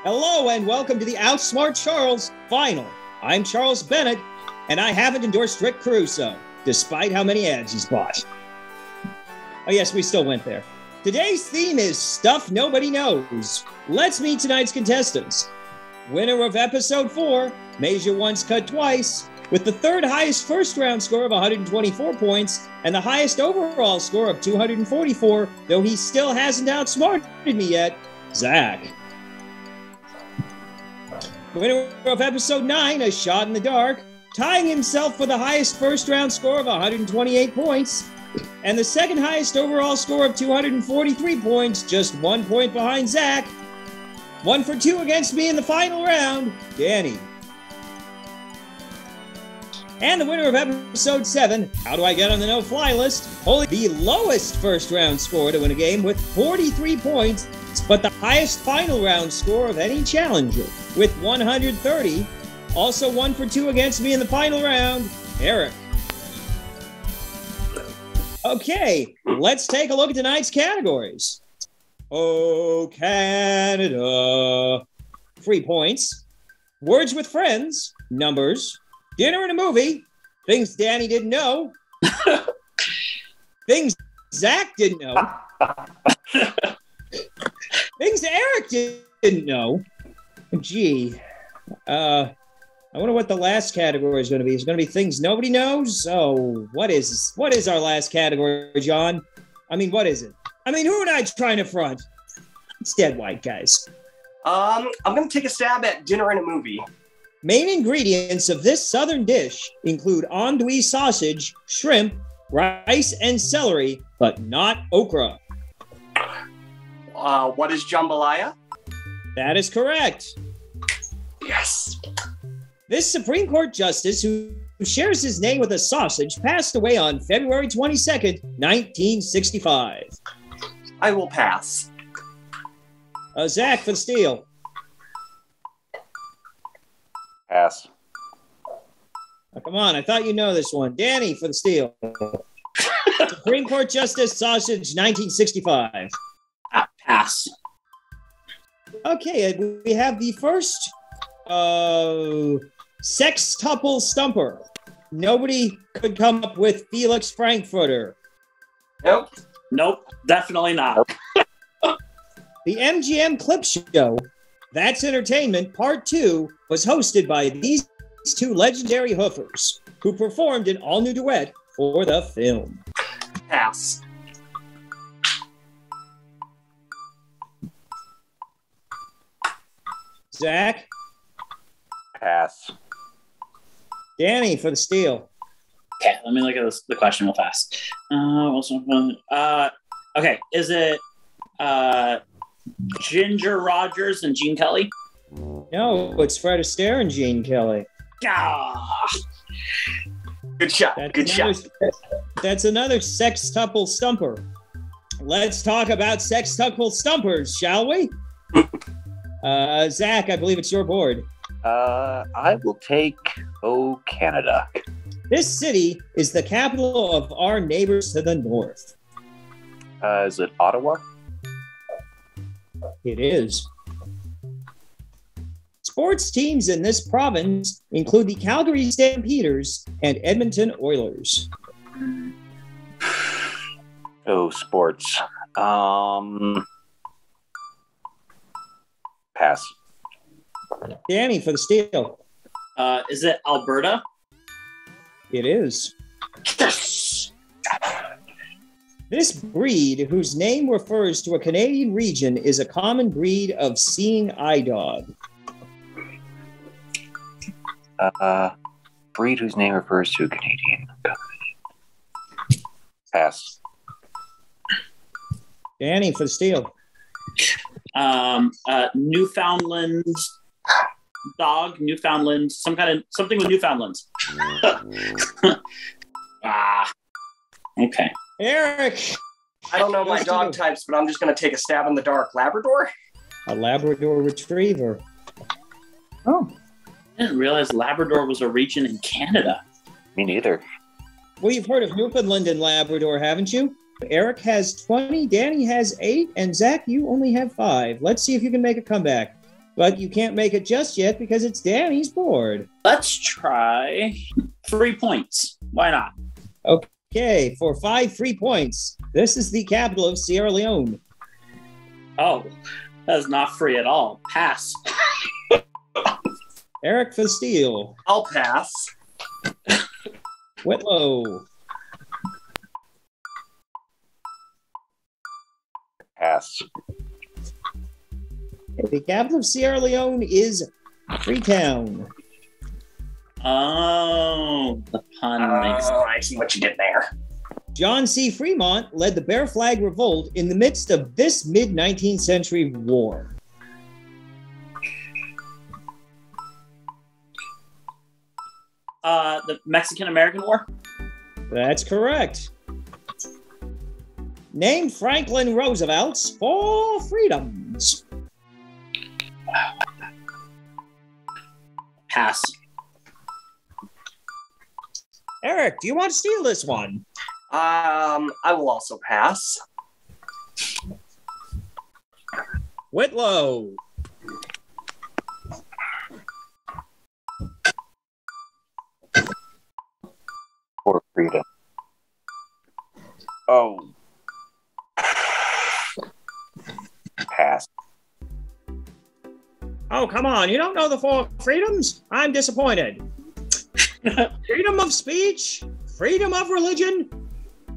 Hello and welcome to the Outsmart Charles Final. I'm Charles Bennett, and I haven't endorsed Rick Caruso, despite how many ads he's bought. Oh yes, we still went there. Today's theme is Stuff Nobody Knows. Let's meet tonight's contestants. Winner of Episode 4, Measure Once, Cut Twice, with the third highest first-round score of 124 points and the highest overall score of 244, though he still hasn't outsmarted me yet, Zach. Winner of Episode 9, A Shot in the Dark, tying himself for the highest first-round score of 128 points and the second highest overall score of 243 points, just 1 point behind Zach. 1 for 2 against me in the final round, Danny. And the winner of Episode 7, How Do I Get on the No-Fly List, holding the lowest first-round score to win a game with 43 points, but the highest final round score of any challenger with 130. Also 1 for 2 against me in the final round, Eric. Okay, let's take a look at tonight's categories. Oh, Canada. Free points. Words with friends. Numbers. Dinner and a movie. Things Danny didn't know. Things Zach didn't know. Things Eric didn't know. Gee. I wonder what the last category is going to be. It's going to be things nobody knows. So what is our last category, John? I mean, what is it? I mean, who am I trying to front? It's dead white, guys. I'm going to take a stab at dinner and a movie. Main ingredients of this southern dish include andouille sausage, shrimp, rice, and celery, but not okra. What is jambalaya? That is correct. Yes. This Supreme Court justice, who shares his name with a sausage, passed away on February 22nd, 1965. I will pass. Zach for the steal. Pass. Oh, come on, I thought you know this one. Danny for the steal. Supreme Court Justice Sausage, 1965. Pass. Okay, we have the first sextuple stumper. Nobody could come up with Felix Frankfurter. Nope, definitely not. The MGM Clip Show, That's Entertainment, Part 2, was hosted by these two legendary hoofers who performed an all-new duet for the film. Pass. Zach? Pass. Danny for the steal. Okay, let me look at the question real fast. Okay, is it Ginger Rogers and Gene Kelly? No, it's Fred Astaire and Gene Kelly. Ah! Good shot. That's another sextuple stumper. Let's talk about sextuple stumpers, shall we? Zach, I believe it's your board. I will take Canada. This city is the capital of our neighbors to the north. Is it Ottawa? It is. Sports teams in this province include the Calgary Stampeders and Edmonton Oilers. Oh, sports. Pass. Danny for the steal. Is it Alberta? It is. Yes! This breed, whose name refers to a Canadian region, is a common breed of seeing eye dog. Breed whose name refers to a Canadian. Pass. Danny for the steal. Newfoundland dog, Newfoundland, something with Newfoundland. Okay. Eric! I don't know my dog types, but I'm just going to take a stab in the dark. Labrador? A Labrador Retriever. Oh. I didn't realize Labrador was a region in Canada. Me neither. Well, you've heard of Newfoundland and Labrador, haven't you? Eric has 20, Danny has 8, and Zach, you only have 5. Let's see if you can make a comeback. But you can't make it just yet because it's Danny's board. Let's try 3 points. Why not? Okay, for 5 free points, this is the capital of Sierra Leone. Oh, that is not free at all. Pass. Eric for steal. I'll pass. Whitlow. Pass. The capital of Sierra Leone is Freetown. Oh, the pun makes sense. Oh, I see what you did there. John C. Fremont led the Bear Flag Revolt in the midst of this mid-19th century war. The Mexican-American War? That's correct. Name Franklin Roosevelt's 4 freedoms. Pass. Eric, do you want to steal this one? I will also pass. Whitlow. For freedom. Oh. Pass. Oh, come on. You don't know the 4 freedoms? I'm disappointed. Freedom of speech, freedom of religion,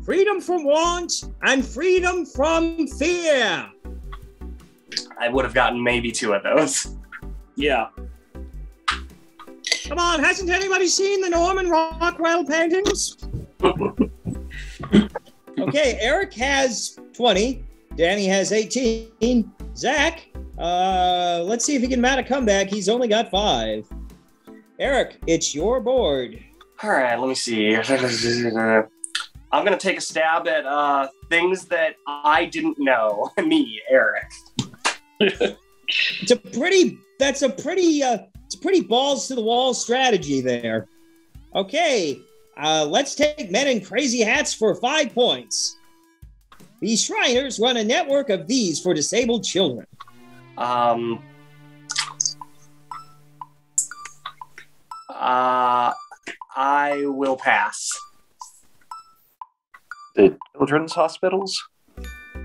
freedom from want, and freedom from fear. I would have gotten maybe 2 of those. Yeah. Come on, hasn't anybody seen the Norman Rockwell paintings? Okay, Eric has 20. Danny has 18. Zach, let's see if he can mount a comeback. He's only got 5. Eric, it's your board. All right, let me see. I'm going to take a stab at things that I didn't know. Me, Eric. It's a pretty balls to the wall strategy there. Okay, let's take Men in Crazy Hats for 5 points. The Shriners run a network of these for disabled children. I will pass. The children's hospitals?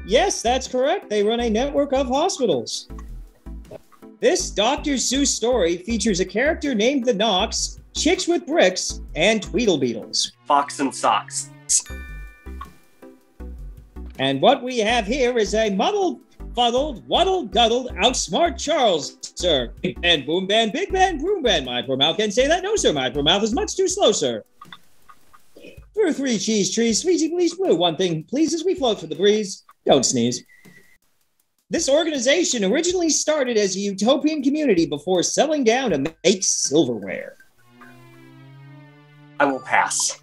Yes, that's correct. They run a network of hospitals. This Dr. Seuss story features a character named the Knox, Chicks with Bricks, and Tweedlebeetles. Fox and Socks. And what we have here is a muddled, fuddled, waddled-duddled, outsmart Charles, sir. Big band, boom band, big band, boom band. My poor mouth can't say that. No, sir. My poor mouth is much too slow, sir. Through 3 cheese trees, sweezy bleach blue. One thing pleases, we float for the breeze. Don't sneeze. This organization originally started as a utopian community before settling down to make silverware. I will pass.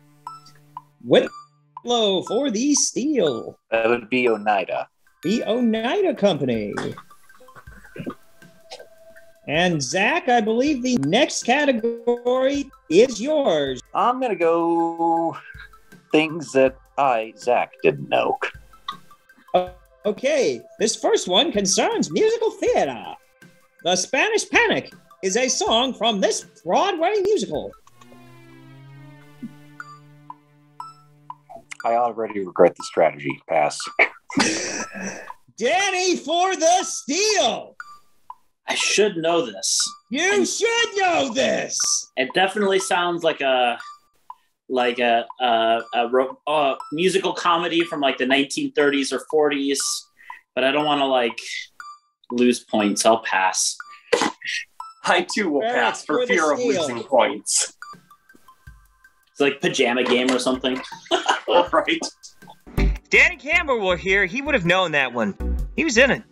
Whitlow for the steel. That would be Oneida. The Oneida Company. And Zach, I believe the next category is yours. I'm going to go things that Zach, didn't know. Okay, this first one concerns musical theater. The Spanish Panic is a song from this Broadway musical. I already regret the strategy. Pass. Danny for the steal. I should know this. You should know this. It definitely sounds like a musical comedy from like the 1930s or 40s, but I don't want to like lose points. I'll pass. I too will pass for fear of losing points. It's like Pajama Game or something. Right. Danny Campbell were here. He would have known that one. He was in it.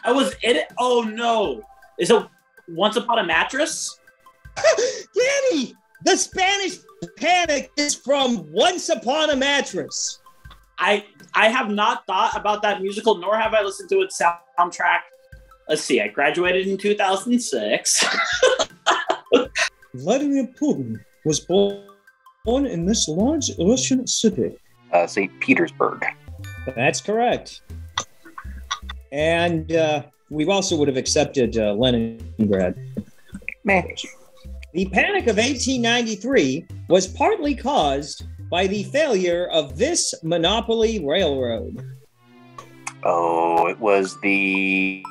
I was in it? Oh no. Is it Once Upon a Mattress? Danny, the Spanish Panic is from Once Upon a Mattress. I have not thought about that musical, nor have I listened to its soundtrack. Let's see, I graduated in 2006. Vladimir Putin was born in this large Russian city. St. Petersburg. That's correct. And we also would have accepted Leningrad. Meh. The Panic of 1893 was partly caused by the failure of this monopoly railroad. Oh, it was the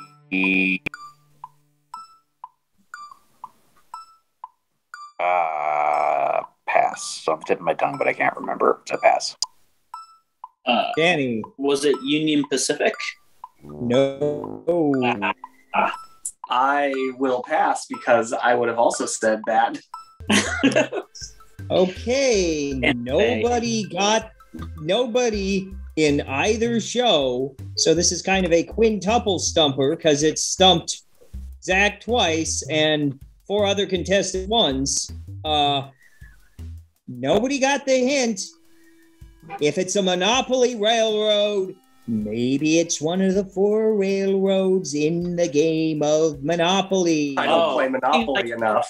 pass. So I'm tipping my tongue, but I can't remember. It's a pass. Danny. Was it Union Pacific? No. I will pass because I would have also said that. Okay. Nobody in either show. So this is kind of a quintuple stumper because it stumped Zach twice and 4 other contested ones. Nobody got the hint. If it's a monopoly railroad, maybe it's one of the 4 railroads in the game of Monopoly. I don't play Monopoly enough.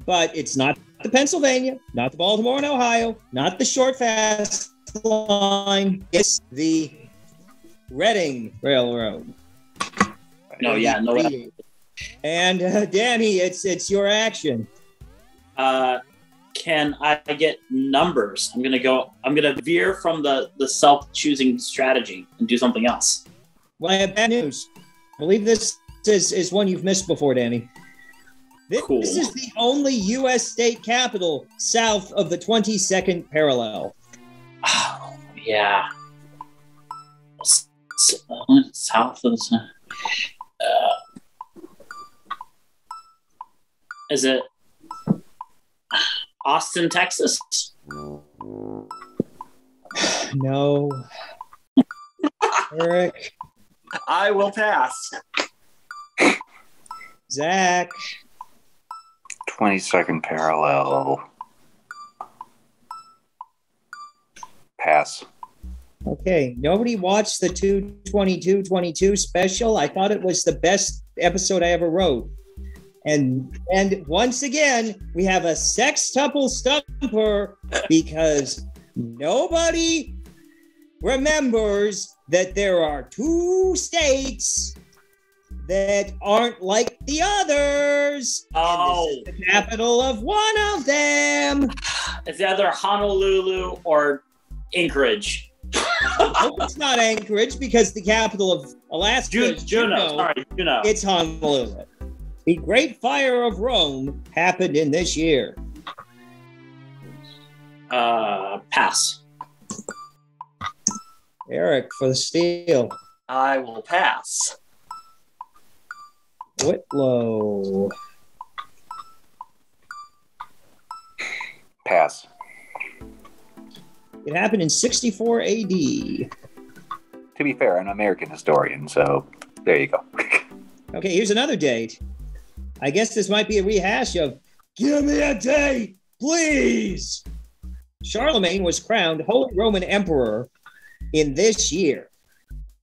But it's not the Pennsylvania, not the Baltimore and Ohio, not the short fast line. It's the Reading Railroad. No, yeah, no. And Danny, it's your action. Can I get numbers? I'm gonna veer from the self-choosing strategy and do something else. Well, I have bad news. I believe this is one you've missed before, Danny. Cool. This is the only U.S. state capital south of the 22nd parallel. Oh, yeah. South of the... is it Austin, Texas? No. Eric. I will pass. Zach. 22nd parallel. Pass. Okay. Nobody watched the 22222 special. I thought it was the best episode I ever wrote. And once again, we have a sextuple stumper because nobody remembers that there are 2 states that aren't like the others. Oh. And this is the capital of one of them. It's either Honolulu or Anchorage. I hope it's not Anchorage because the capital of Alaska is Juneau. Sorry, Juneau. It's Honolulu. The Great Fire of Rome happened in this year. Pass. Eric for the steal. I will pass. Whitlow. Pass. It happened in 64 AD. To be fair, I'm an American historian, so there you go. Okay, here's another date. I guess this might be a rehash of Give me a date, please. Charlemagne was crowned Holy Roman Emperor in this year.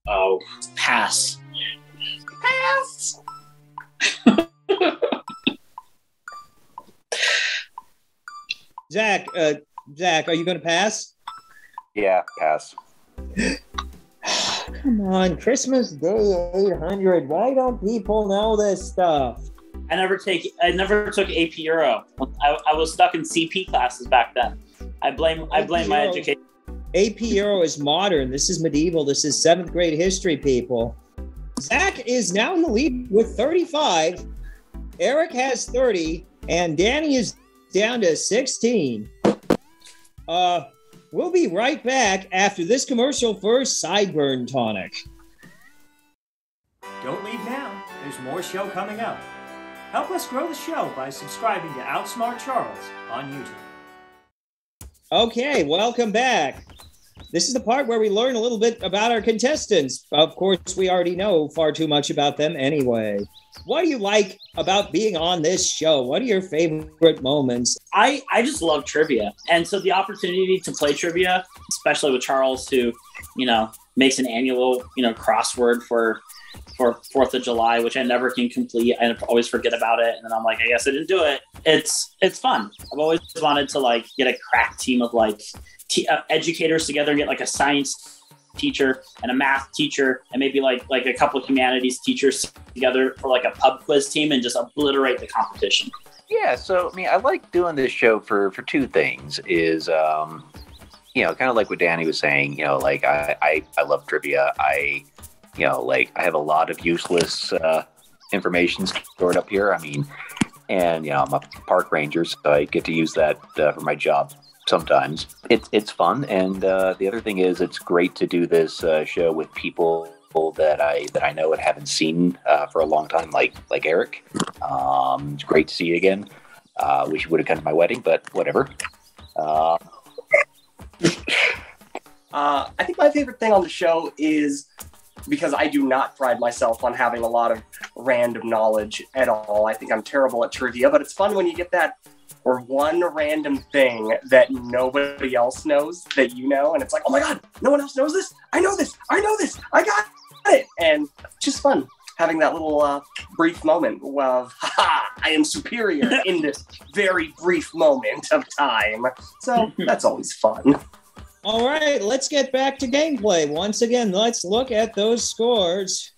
Oh, pass. Pass. Zach, are you going to pass? Yeah, pass. Come on, Christmas Day 800. Why don't people know this stuff? I never took AP Euro. I was stuck in CP classes back then. I blame my education. AP Euro is modern. This is medieval. This is 7th grade history, people. Zach is now in the lead with 35. Eric has 30, and Danny is down to 16. We'll be right back after this commercial for Sideburn Tonic. Don't leave now. There's more show coming up. Help us grow the show by subscribing to Outsmart Charles on YouTube. Okay, welcome back. This is the part where we learn a little bit about our contestants. Of course, we already know far too much about them anyway. What do you like about being on this show? What are your favorite moments? I just love trivia. And so the opportunity to play trivia, especially with Charles, who, makes an annual, crossword for 4th of July, which I never can complete. I always forget about it. And then I'm like, I guess I didn't do it. It's fun. I've always wanted to get a crack team of educators together and get a science teacher and a math teacher and maybe like a couple of humanities teachers together for like a pub quiz team and just obliterate the competition. Yeah, so I mean, I like doing this show for two things. Is kind of like what Danny was saying. Like I love trivia. I have a lot of useless information stored up here. I mean, and I'm a park ranger, so I get to use that for my job sometimes. It's fun, and the other thing is it's great to do this show with people that I know and haven't seen for a long time, like Eric. It's great to see you again. Wish you would have come to my wedding, but whatever. I think my favorite thing on the show is, because I do not pride myself on having a lot of random knowledge at all. I think I'm terrible at trivia, but it's fun when you get that or one random thing that nobody else knows that you know, and it's like, oh my god, no one else knows this? I know this! I know this! I got it! And just fun having that little brief moment of, haha, I am superior in this very brief moment of time. So that's always fun. All right, let's get back to gameplay. Once again, let's look at those scores.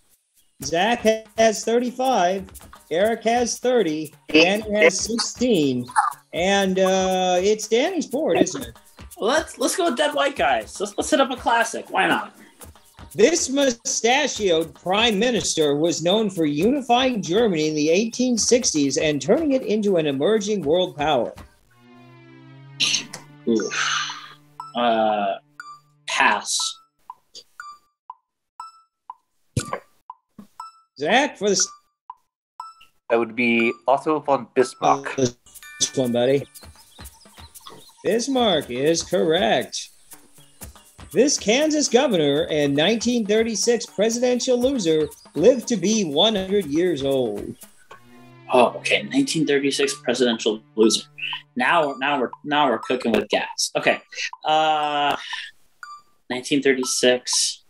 Zach has 35, Eric has 30, Danny has 16, and it's Danny's board, isn't it? Well, let's go with Dead White Guys. Let's set up a classic. Why not? This mustachioed prime minister was known for unifying Germany in the 1860s and turning it into an emerging world power. Pass. Zach, for the... That would be Otto von Bismarck. This one, buddy. Bismarck is correct. This Kansas governor and 1936 presidential loser lived to be 100 years old. Oh, okay. 1936 presidential loser. Now we're cooking with gas. Okay. 1936.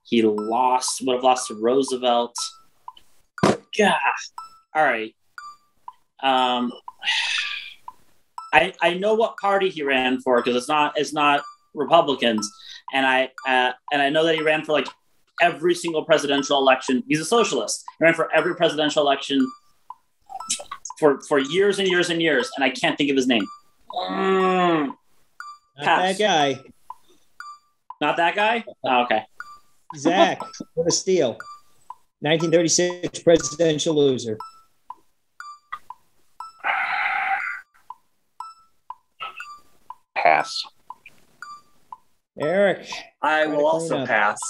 He would have lost to Roosevelt. Yeah. All right. I know what party he ran for because it's not Republicans, and I know that he ran for like every single presidential election. He's a socialist. He ran for every presidential election for years and years and years, and I can't think of his name. Not that guy. Not that guy? Oh, okay. Zach, for the steal. 1936 presidential loser. Pass. Eric. I will also pass.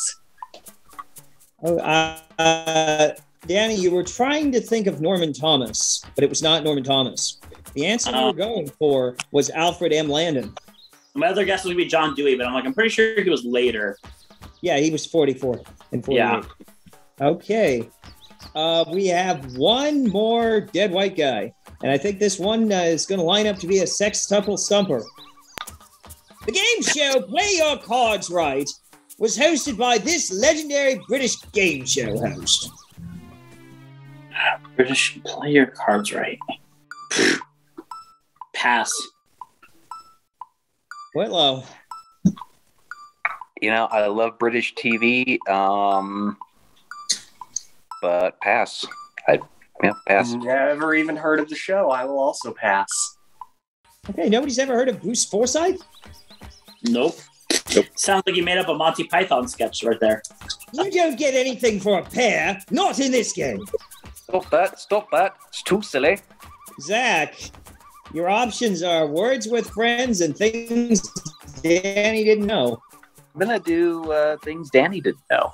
Danny, you were trying to think of Norman Thomas, but it was not Norman Thomas. The answer you were going for was Alfred M. Landon. My other guess was going to be John Dewey, but I'm pretty sure he was later. Yeah, he was 44 and 48. Yeah. Okay. We have one more dead white guy, and I think this one is going to line up to be a sextuple stumper. The game show Play Your Cards Right was hosted by this legendary British game show host. British Play Your Cards Right. Pass. Whitlow. I love British TV, but pass. Pass. Never even heard of the show. I will also pass. Okay, nobody's ever heard of Bruce Forsyth? Nope. Sounds like you made up a Monty Python sketch right there. You don't get anything for a pair. Not in this game. Stop that. It's too silly. Zach, your options are words with friends and things Danny didn't know. I'm going to do things Danny didn't know.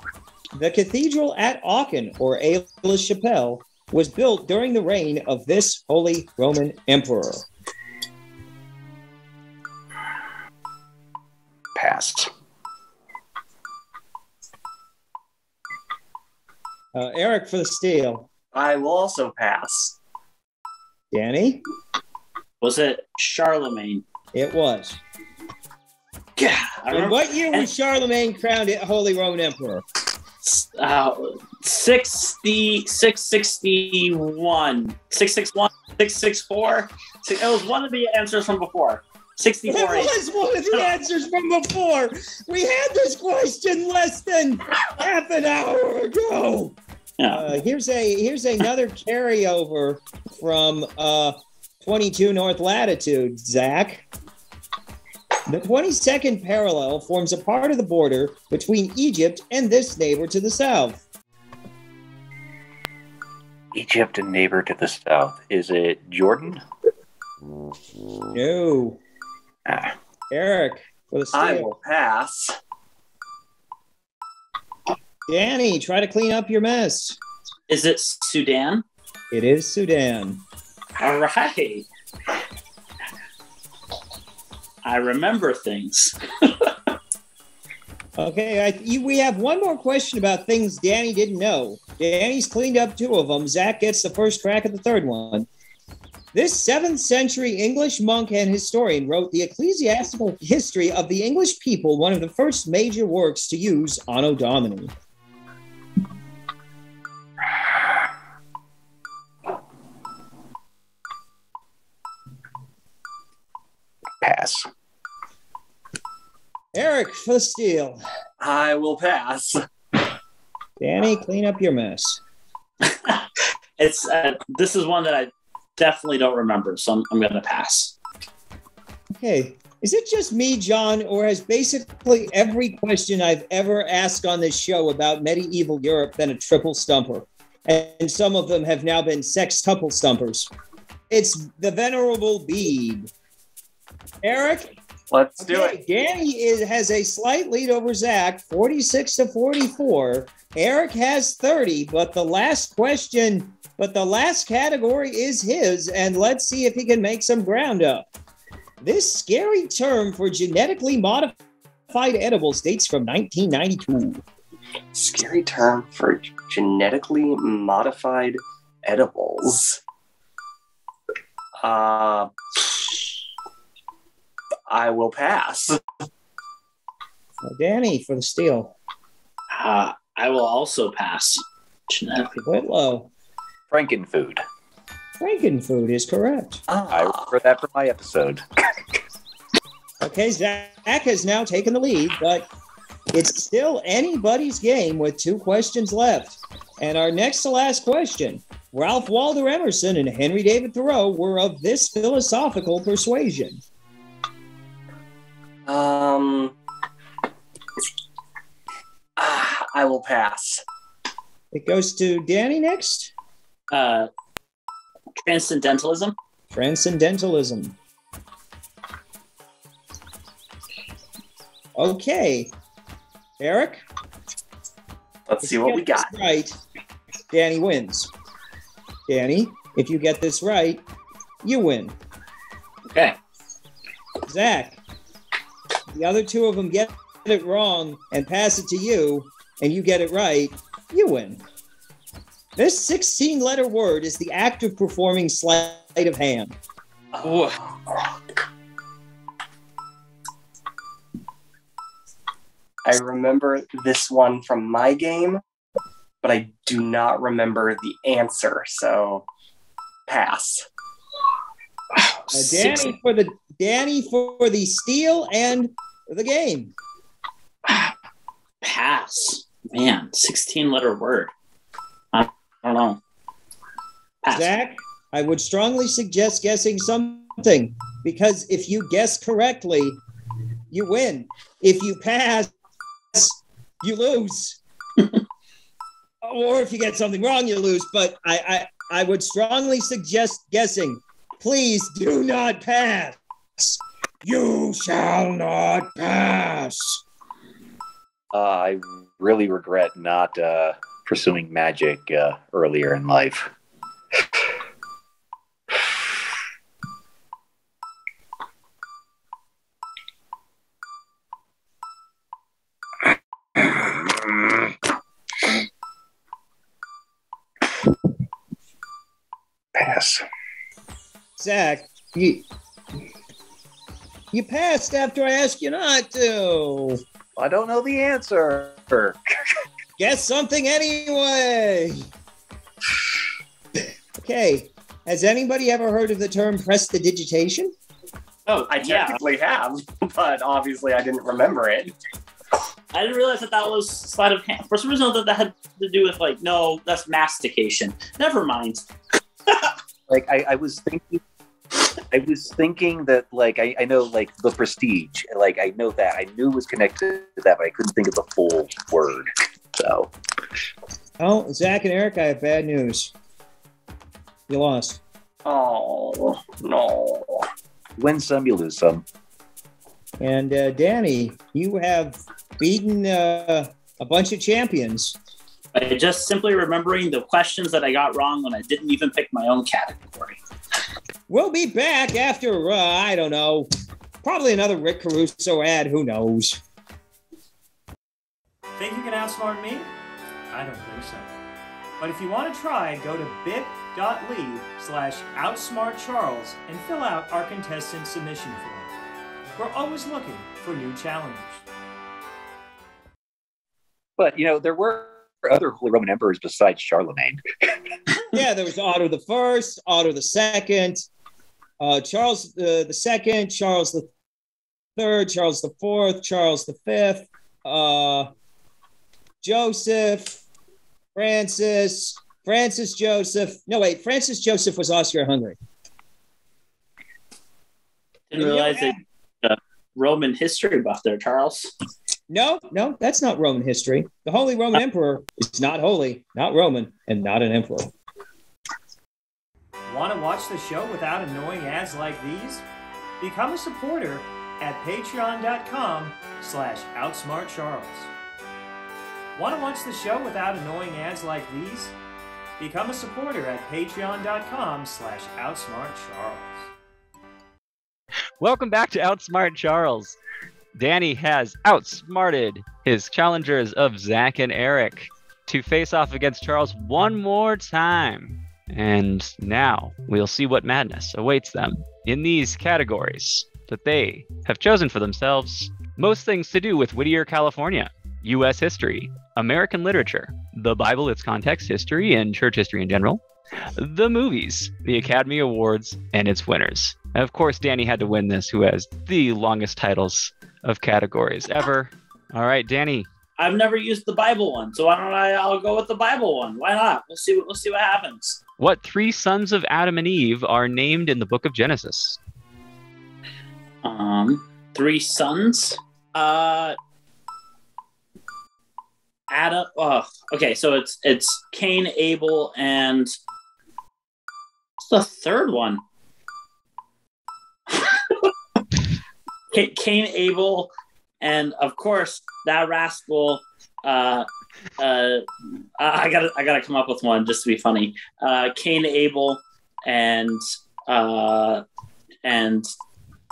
The cathedral at Aachen, or Aix-la-Chapelle, was built during the reign of this Holy Roman Emperor. Pass. Eric for the steal. I will also pass. Danny? Was it Charlemagne? It was. Yeah. And what year was Charlemagne crowned Holy Roman Emperor? 661. 661? 664? It was one of the answers from before. 64 That acres. was one of the answers from before. We had this question less than half an hour ago. Yeah. Here's another carryover from 22 North Latitude, Zach. The 22nd parallel forms a part of the border between Egypt and this neighbor to the south. Egypt and neighbor to the south. Is it Jordan? No. Eric, for the I steal. will pass. Danny, try to clean up your mess. Is it Sudan? It is Sudan. All right. I remember things. Okay, we have one more question about things Danny didn't know. Danny's cleaned up 2 of them. Zach gets the first crack at the third one. This 7th century English monk and historian wrote the Ecclesiastical History of the English People, one of the first major works to use Anno Domini. Pass. Eric, for the steal. I will pass. Danny, clean up your mess. It's this is one that I definitely don't remember, so I'm going to pass. Okay. Is it just me, John, or has basically every question I've ever asked on this show about medieval Europe been a triple stumper? And some of them have now been sextuple stumpers. It's the Venerable Bede. Eric? Let's do it. Danny has a slight lead over Zach, 46-44. Eric has 30, but the last category is his, and let's see if he can make some ground up. This scary term for genetically modified edibles dates from 1992. Scary term for genetically modified edibles. I will pass. Danny, for the steal. I will also pass. Genetically. Whitlow. Frankenfood. Frankenfood is correct. I remember that from my episode. Okay, Zach has now taken the lead, but it's still anybody's game with 2 questions left. And our next to last question. Ralph Waldo Emerson and Henry David Thoreau were of this philosophical persuasion. I will pass. It goes to Danny next. Transcendentalism. Transcendentalism. Okay. Eric? Let's see what we got. Right. Danny wins. Danny, if you get this right, you win. Okay. Zach, the other 2 of them get it wrong and pass it to you, and you get it right, you win. This 16-letter word is the act of performing sleight of hand. Oh. I remember this one from my game, but I do not remember the answer, so pass. Danny for the steal and the game. Pass. Man, 16-letter word. I don't know. Pass. Zach, I would strongly suggest guessing something, because if you guess correctly, you win. If you pass, you lose. Or if you get something wrong, you lose. But I would strongly suggest guessing. Please do not pass. You shall not pass. I really regret not pursuing magic earlier in life. Pass. Zach, you passed after I asked you not to. I don't know the answer. Guess something anyway. Okay. Has anybody ever heard of the term prestidigitation? Oh, I technically have, but obviously I didn't remember it. I didn't realize that was sleight of hand. For some reason, I thought that had to do with like, no, that's mastication. Never mind. Like I was thinking that like I know like the prestige, like I know that I knew it was connected to that, but I couldn't think of the full word. So, Oh, Zach and Eric, I have bad news. You lost. Oh, no. win some, you lose some. And Danny, you have beaten a bunch of champions. By just simply remembering the questions that I got wrong when I didn't even pick my own category. We'll be back after, I don't know, probably another Rick Caruso ad. Who knows? Think you can outsmart me? I don't think so. But if you want to try, go to bit.ly/OutsmartCharles and fill out our contestant submission form. We're always looking for new challengers. But, you know, there were other Holy Roman emperors besides Charlemagne. Yeah, there was Otto the First, Otto the Second, Charles the Second, Charles the Third, Charles the Fourth, Charles the Fifth, Joseph, Francis Joseph. No, wait, Francis Joseph was Austria-Hungary. Didn't realize that Roman history buff there, Charles. No, that's not Roman history. The Holy Roman Emperor is not holy, not Roman, and not an emperor. Want to watch the show without annoying ads like these? Become a supporter at patreon.com/OutsmartCharles. Want to watch the show without annoying ads like these? Become a supporter at patreon.com/OutsmartCharles. Welcome back to Outsmart Charles. Danny has outsmarted his challengers of Zach and Eric to face off against Charles one more time. And now we'll see what madness awaits them in these categories that they have chosen for themselves. Most things to do with Whittier, California, U.S. history, American literature, the Bible, its context, history, and church history in general, the movies, the Academy Awards, and its winners. And of course, Danny had to win this, who has the longest titles of categories ever. All right, Danny. I've never used the Bible one, so why don't I'll go with the Bible one. Why not? We'll see what happens. What three sons of Adam and Eve are named in the book of Genesis? Three sons? Adam. Oh, okay, so it's Cain, Abel, and what's the third one? Cain, Abel, and of course that rascal. I gotta come up with one just to be funny. Cain, Abel, and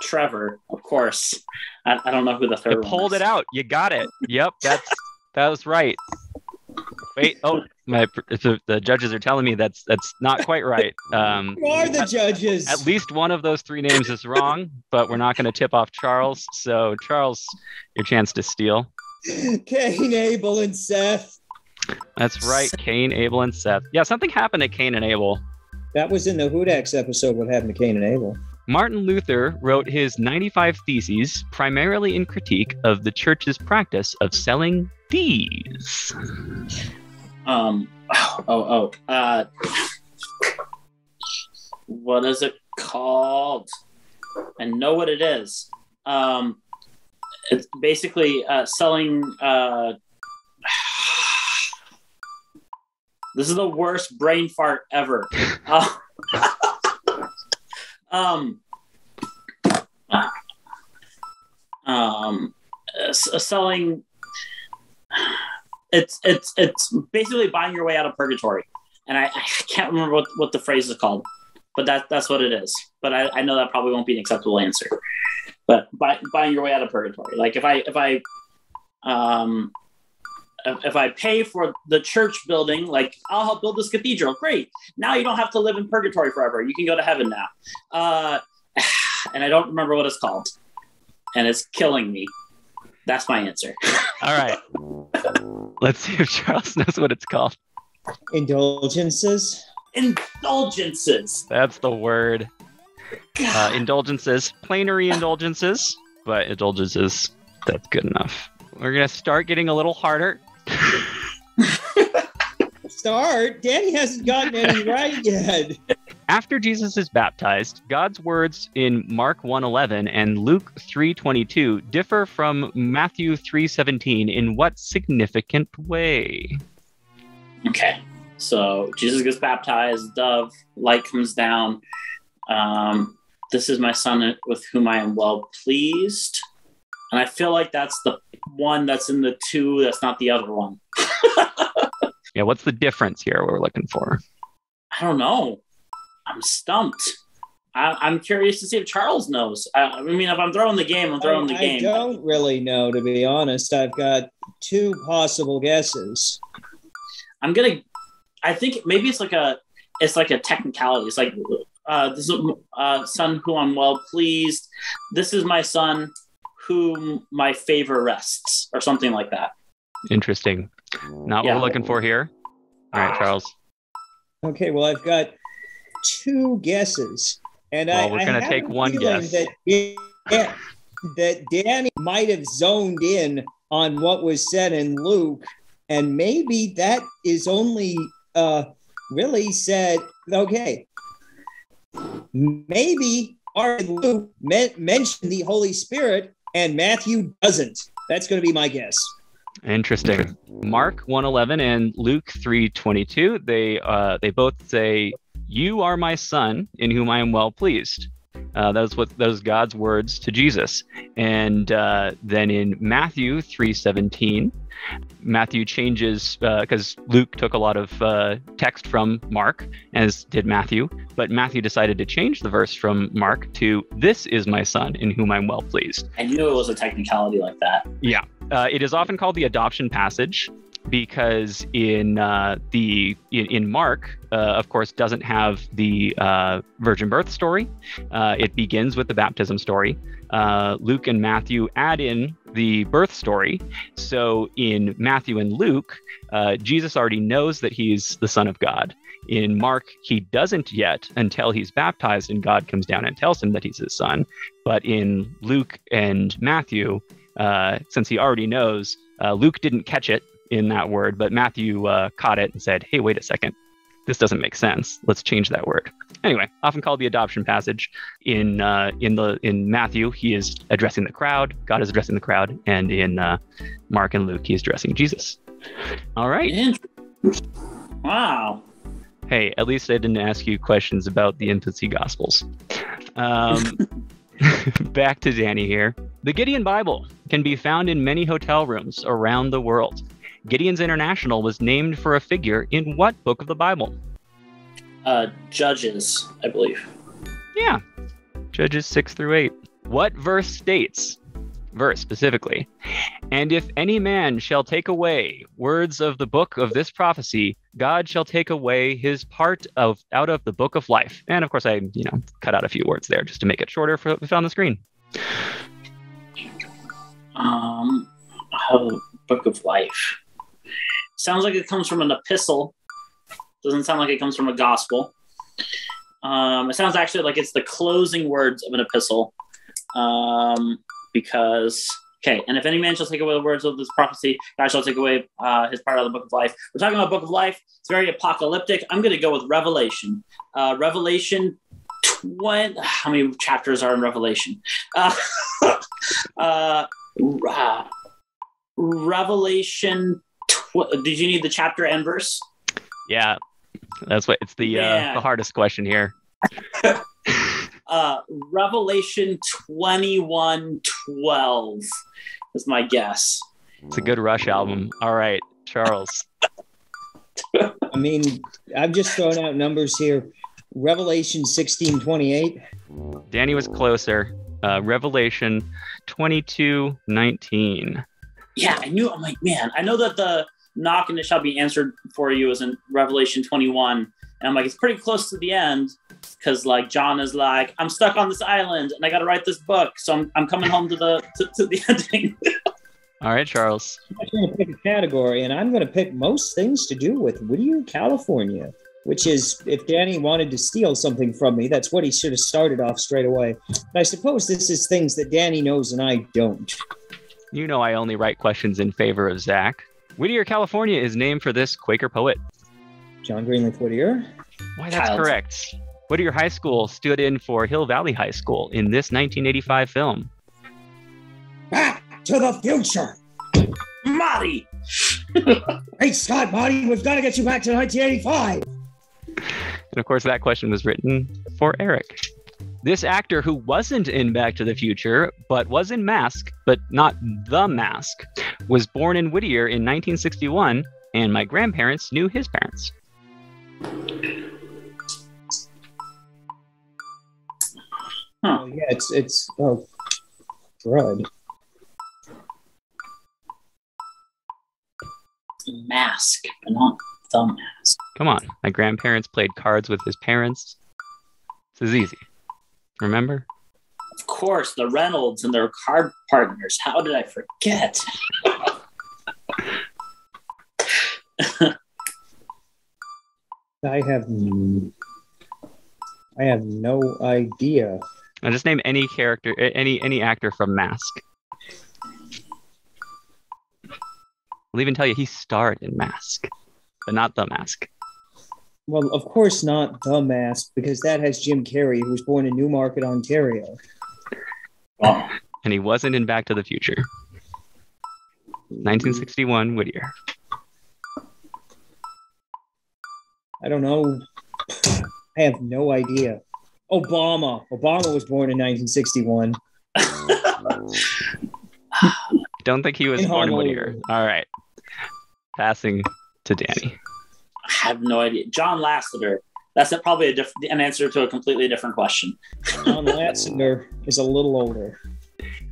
Trevor, of course. I don't know who the third one is. You pulled it out. You got it. Yep, that was right. Wait, the judges are telling me that's not quite right. Who are the judges? At least one of those three names is wrong, but we're not going to tip off Charles. So, Charles, your chance to steal. Cain, Abel, and Seth. That's right, Cain, Abel, and Seth. Yeah, something happened to Cain and Abel. That was in the Hudax episode, what happened to Cain and Abel. Martin Luther wrote his 95 Theses primarily in critique of the church's practice of selling these. What is it called? I know what it is. It's basically selling. This is the worst brain fart ever. Selling. It's basically buying your way out of purgatory, and I can't remember what the phrase is called, but that's what it is. But I know that probably won't be an acceptable answer. But buying your way out of purgatory, like if I pay for the church building, like I'll help build this cathedral. Great. Now you don't have to live in purgatory forever. You can go to heaven now. And I don't remember what it's called, and it's killing me. That's my answer. All right. Let's see if Charles knows what it's called. Indulgences. Indulgences. That's the word. Indulgences, plenary indulgences, but indulgences, that's good enough. We're going to start getting a little harder. Start? Danny hasn't gotten any right yet. After Jesus is baptized, God's words in Mark 1:11 and Luke 3:22 differ from Matthew 3:17 in what significant way? Okay, so Jesus gets baptized, dove, light comes down. This is my son with whom I am well pleased. And I feel like that's the one that's in the two, that's not the other one. Yeah, what's the difference here we're looking for? I don't know. I'm stumped. I'm curious to see if Charles knows. I mean, if I'm throwing the game, I'm throwing the game. I don't really know, to be honest. I've got two possible guesses. I think maybe it's like a technicality. It's like, this is son who I'm well pleased. This is my son whom my favor rests, or something like that. Interesting. Not what we're looking for here. All right, Charles. Okay, well, I've got two guesses. And we're going to take one guess. That Danny might have zoned in on what was said in Luke, and maybe that is only really said, okay, maybe Luke mentioned the Holy Spirit and Matthew doesn't. That's going to be my guess. Interesting. Mark 1:11 and Luke 3:22, they both say, "You are my son, in whom I am well pleased." Those God's words to Jesus. And then in Matthew 3:17, Matthew changes because Luke took a lot of text from Mark, as did Matthew, but Matthew decided to change the verse from Mark to "This is my son, in whom I'm well pleased." I knew it was a technicality like that. Yeah. It is often called the adoption passage because in Mark, of course, doesn't have the virgin birth story. It begins with the baptism story. Luke and Matthew add in the birth story. So in Matthew and Luke, Jesus already knows that he's the Son of God. In Mark, he doesn't yet until he's baptized and God comes down and tells him that he's his son. But in Luke and Matthew, since he already knows, Luke didn't catch it in that word, but Matthew caught it and said, "Hey, wait a second. This doesn't make sense. Let's change that word." Anyway, often called the adoption passage. In Matthew, he is addressing the crowd. God is addressing the crowd, and in Mark and Luke, he is addressing Jesus. All right. Wow. Hey, at least I didn't ask you questions about the infancy gospels. Back to Danny here. The Gideon Bible can be found in many hotel rooms around the world. Gideon's International was named for a figure in what book of the Bible? Judges, I believe. Yeah, Judges 6-8. What verse states, verse specifically, "And if any man shall take away words of the book of this prophecy, God shall take away his part out of the book of life." And of course, I cut out a few words there just to make it shorter for it on the screen. Book of life. Sounds like it comes from an epistle. Doesn't sound like it comes from a gospel. It sounds actually like it's the closing words of an epistle. Because, okay, "And if any man shall take away the words of this prophecy, God shall take away his part of the book of life." We're talking about book of life. It's very apocalyptic. I'm going to go with Revelation. Revelation 20. How many chapters are in Revelation? Revelation. Did you need the chapter and verse? Yeah, that's what it's the hardest question here. Revelation 21:12 is my guess. It's a good Rush album. All right, Charles. I mean, I'm just throwing out numbers here. Revelation 16:28. Danny was closer. Revelation 22:19. Yeah, I knew. I'm like, man, I know that the knock and it shall be answered for you is in Revelation 21. And I'm like, it's pretty close to the end because like John is like, I'm stuck on this island and I got to write this book. So I'm coming home to the ending. All right, Charles. I'm going to pick a category and I'm going to pick most things to do with Whittier, California. which is if Danny wanted to steal something from me, that's what he should have started off straight away. But I suppose this is things that Danny knows and I don't. You know I only write questions in favor of Zach. Whittier, California is named for this Quaker poet. John Greenleaf Whittier? Why, that's correct. Whittier High School stood in for Hill Valley High School in this 1985 film. Back to the future! Marty! Hey, Scott, Marty, we've got to get you back to 1985! And of course, that question was written for Eric. This actor who wasn't in Back to the Future, but was in Mask, but not The Mask, was born in Whittier in 1961, and my grandparents knew his parents. Huh. Oh, yeah, it's Crud. Mask, but not The Mask. Come on, my grandparents played cards with his parents. This is easy. Remember? Of course, the Reynolds and their card partners. How did I forget? I have no idea. Now just name any character, any actor from Mask. I'll even tell you he starred in Mask, but not The Mask. Well, of course not The Mask, because that has Jim Carrey, who was born in Newmarket, Ontario. Oh. And he wasn't in Back to the Future. 1961, Whittier. I don't know. I have no idea. Obama. Obama was born in 1961. Don't think he was born in Whittier. All right. Passing to Danny. I have no idea. John Lasseter. That's probably an answer to a completely different question. John Lasseter is a little older.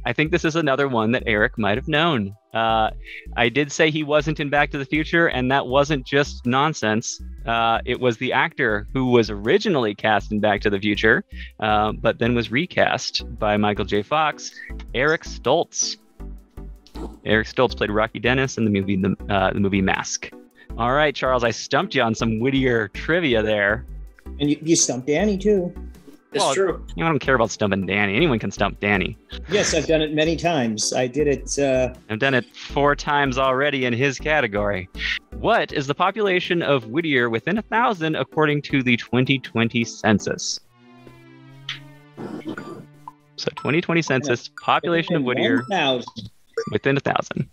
I think this is another one that Eric might have known. I did say he wasn't in Back to the Future, and that wasn't just nonsense. It was the actor who was originally cast in Back to the Future, but then was recast by Michael J. Fox, Eric Stoltz. Eric Stoltz played Rocky Dennis in the movie Mask. All right, Charles, I stumped you on some Whittier trivia there. And you stumped Danny, too. It's true. You know, I don't care about stumping Danny. Anyone can stump Danny. Yes, I've done it many times. I did it... I've done it 4 times already in his category. What is the population of Whittier within 1,000 according to the 2020 census? So 2020 census, population of Whittier 1,000. within 1,000.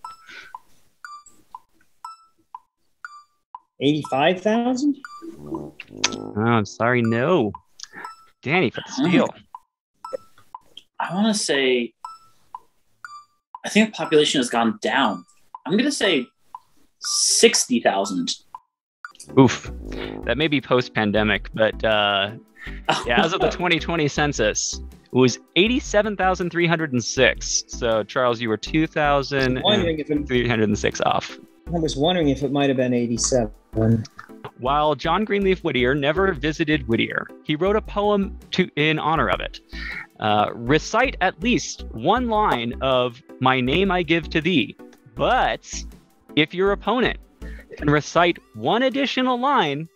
85,000? Oh, I'm sorry, no. Danny for the steal. I want to say, I think the population has gone down. I'm going to say 60,000. Oof. That may be post-pandemic, but yeah, as of the 2020 census, it was 87,306. So, Charles, you were 2,306 off. I was wondering if it might have been 87. While John Greenleaf Whittier never visited Whittier, he wrote a poem in honor of it. Recite at least one line of "My name I give to thee," but if your opponent can recite one additional line,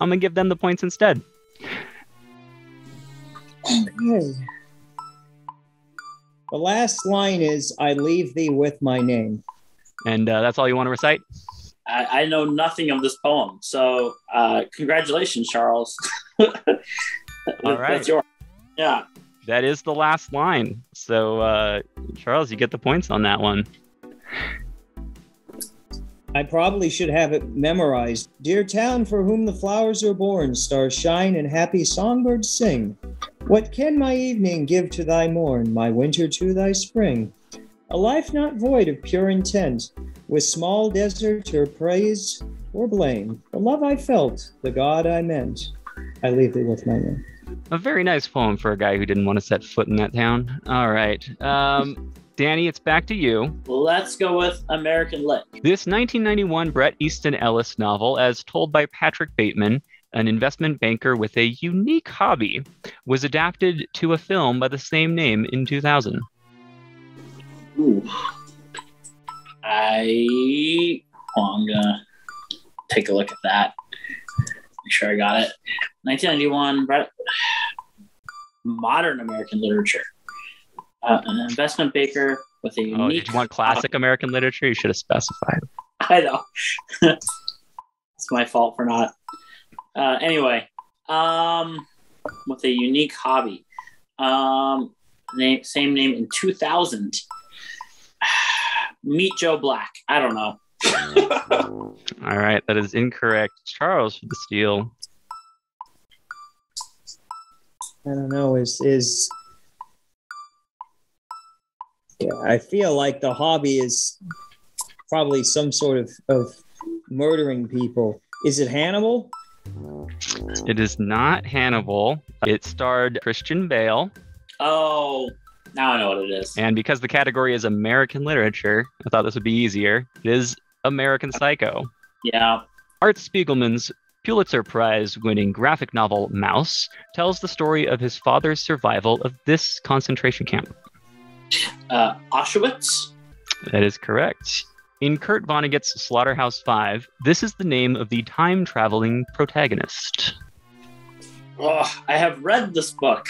I'm gonna give them the points instead. Okay. The last line is, "I leave thee with my name." And that's all you want to recite? I know nothing of this poem, so congratulations, Charles. All right. That's yours. Yeah. That is the last line. So, Charles, you get the points on that one. I probably should have it memorized. Dear town for whom the flowers are born, stars shine and happy songbirds sing. What can my evening give to thy morn, my winter to thy spring? A life not void of pure intent, with small desert or praise or blame. The love I felt, the God I meant, I leave thee with my name. A very nice poem for a guy who didn't want to set foot in that town. All right. Danny, it's back to you. Let's go with American Lit. This 1991 Bret Easton Ellis novel, as told by Patrick Bateman, an investment banker with a unique hobby, was adapted to a film by the same name in 2000. Ooh. I'm gonna take a look at that. Make sure I got it. 1991, modern American literature. An investment banker with a unique. Did you want classic American literature? You should have specified. I know. It's my fault for not. Anyway, with a unique hobby. Same name in 2000. Meet Joe Black. I don't know. All right, that is incorrect. Charles for the steal. I don't know. Yeah, I feel like the hobby is probably some sort of murdering people. Is it Hannibal? It is not Hannibal. It starred Christian Bale. Oh, now I know what it is. And because the category is American literature, I thought this would be easier. It is American Psycho. Yeah. Art Spiegelman's Pulitzer Prize-winning graphic novel Mouse tells the story of his father's survival of this concentration camp. Auschwitz? That is correct. In Kurt Vonnegut's Slaughterhouse-Five, this is the name of the time-traveling protagonist. Oh, I have read this book,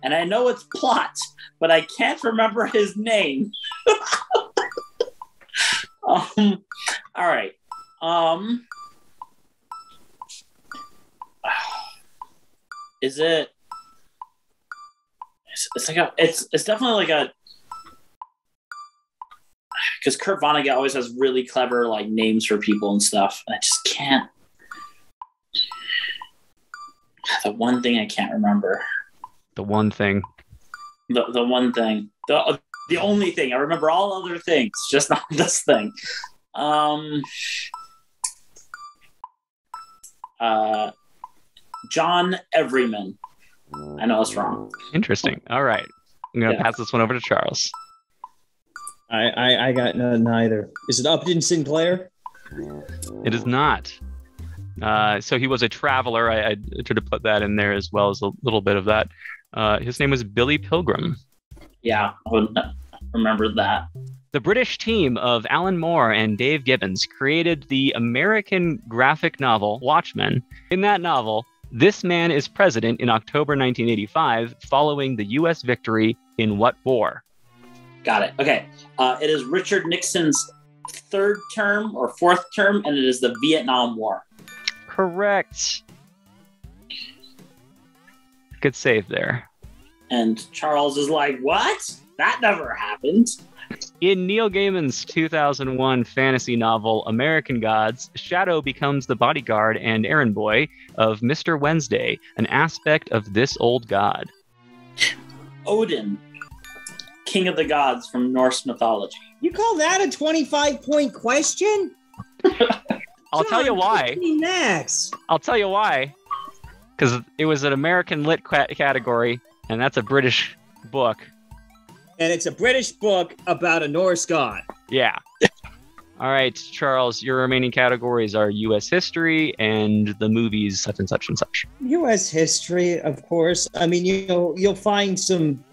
and I know its plot, but I can't remember his name. All right. Is it? It's like a. It's definitely like a. Because Kurt Vonnegut always has really clever like names for people and stuff, and I just can't. The one thing I can't remember. The one thing. The one thing. The only thing. I remember all other things, just not this thing. John Everyman. I know it's wrong. Interesting. All right. I'm going to pass this one over to Charles. I got neither. Is it Upton Sinclair? It is not. So he was a traveler. I tried to put that in there as well as a little bit of that. His name was Billy Pilgrim. Yeah, I would remember that. The British team of Alan Moore and Dave Gibbons created the American graphic novel Watchmen. In that novel, this man is president in October 1985 following the U.S. victory in what war? Got it. Okay. It is Richard Nixon's third term or fourth term, and it is the Vietnam War. Correct. Good save there. And Charles is like, what? That never happened. In Neil Gaiman's 2001 fantasy novel American Gods, Shadow becomes the bodyguard and errand boy of Mr. Wednesday, an aspect of this old god. Odin, king of the gods from Norse mythology. You call that a 25-point question? I'll tell you why. Max. I'll tell you why. Because it was an American lit category, and that's a British book. And it's a British book about a Norse god. Yeah. All right, Charles, your remaining categories are U.S. history and the movies such and such and such. U.S. history, of course. I mean, you'll find some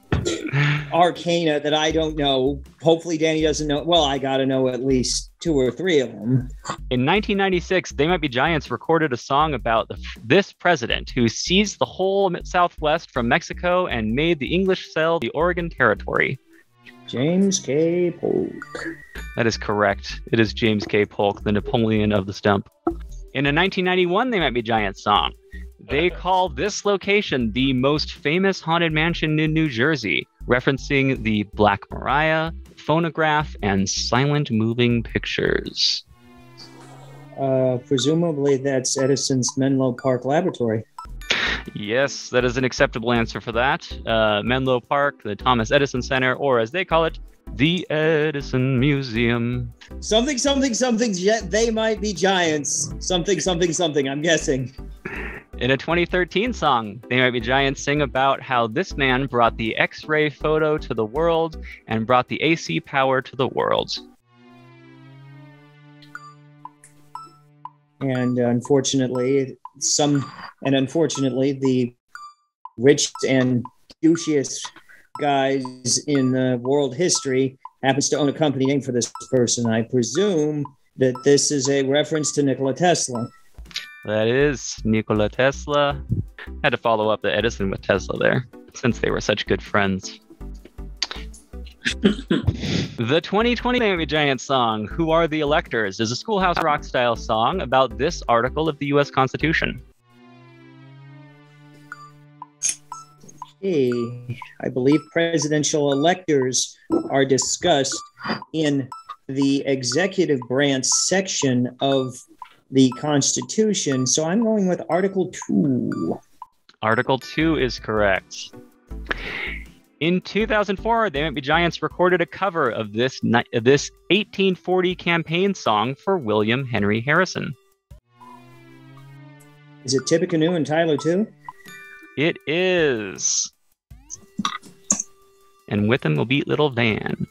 arcana that I don't know. Hopefully Danny doesn't know. Well, I got to know at least 2 or 3 of them. In 1996, They Might Be Giants recorded a song about this president who seized the whole Southwest from Mexico and made the English sell the Oregon Territory. James K. Polk. That is correct. It is James K. Polk, the Napoleon of the stump. In a 1991 They Might Be Giants song, they call this location the most famous haunted mansion in New Jersey, referencing the Black Maria, phonograph, and silent moving pictures. Presumably that's Edison's Menlo Park Laboratory. Yes, that is an acceptable answer for that. Menlo Park, the Thomas Edison Center, or as they call it, the Edison Museum. Something, They Might Be Giants. Something, I'm guessing. In a 2013 song, They Might Be Giants sing about how this man brought the X-ray photo to the world and brought the AC power to the world. And unfortunately, the rich and douchiest guys in world history happens to own a company named for this person. I presume that this is a reference to Nikola Tesla. That is Nikola Tesla. Had to follow up the Edison with Tesla there, since they were such good friends. The 2020 Miami Giants song, Who Are the Electors, is a Schoolhouse Rock style song about this article of the U.S. Constitution. Hey, I believe presidential electors are discussed in the executive branch section of the Constitution, so I'm going with Article 2. Article 2 is correct. In 2004, the Miami Giants recorded a cover of this 1840 campaign song for William Henry Harrison. Is it Tippecanoe and Tyler too? It is. And with him will beat Little Van.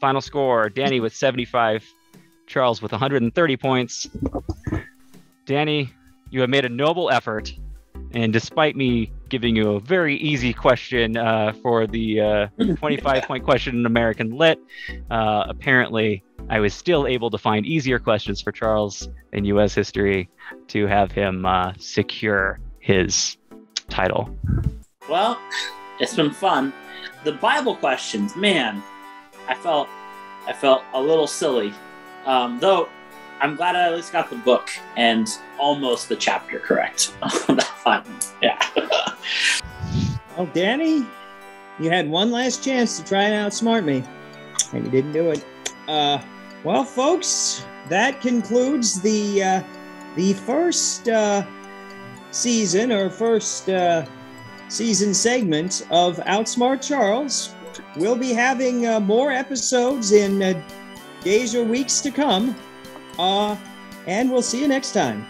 Final score, Danny with 75, Charles with 130 points. Danny, you have made a noble effort. And despite me giving you a very easy question for the 25-point question in American Lit, apparently I was still able to find easier questions for Charles in U.S. history to have him secure his title. Well, it's been fun. The Bible questions, man, I felt a little silly. Though I'm glad I at least got the book and almost the chapter correct on that one. Yeah. Well, Danny, you had one last chance to try and outsmart me, and you didn't do it. Well, folks, that concludes the first season or first season segment of Outsmart Charles. We'll be having more episodes in days or weeks to come, and we'll see you next time.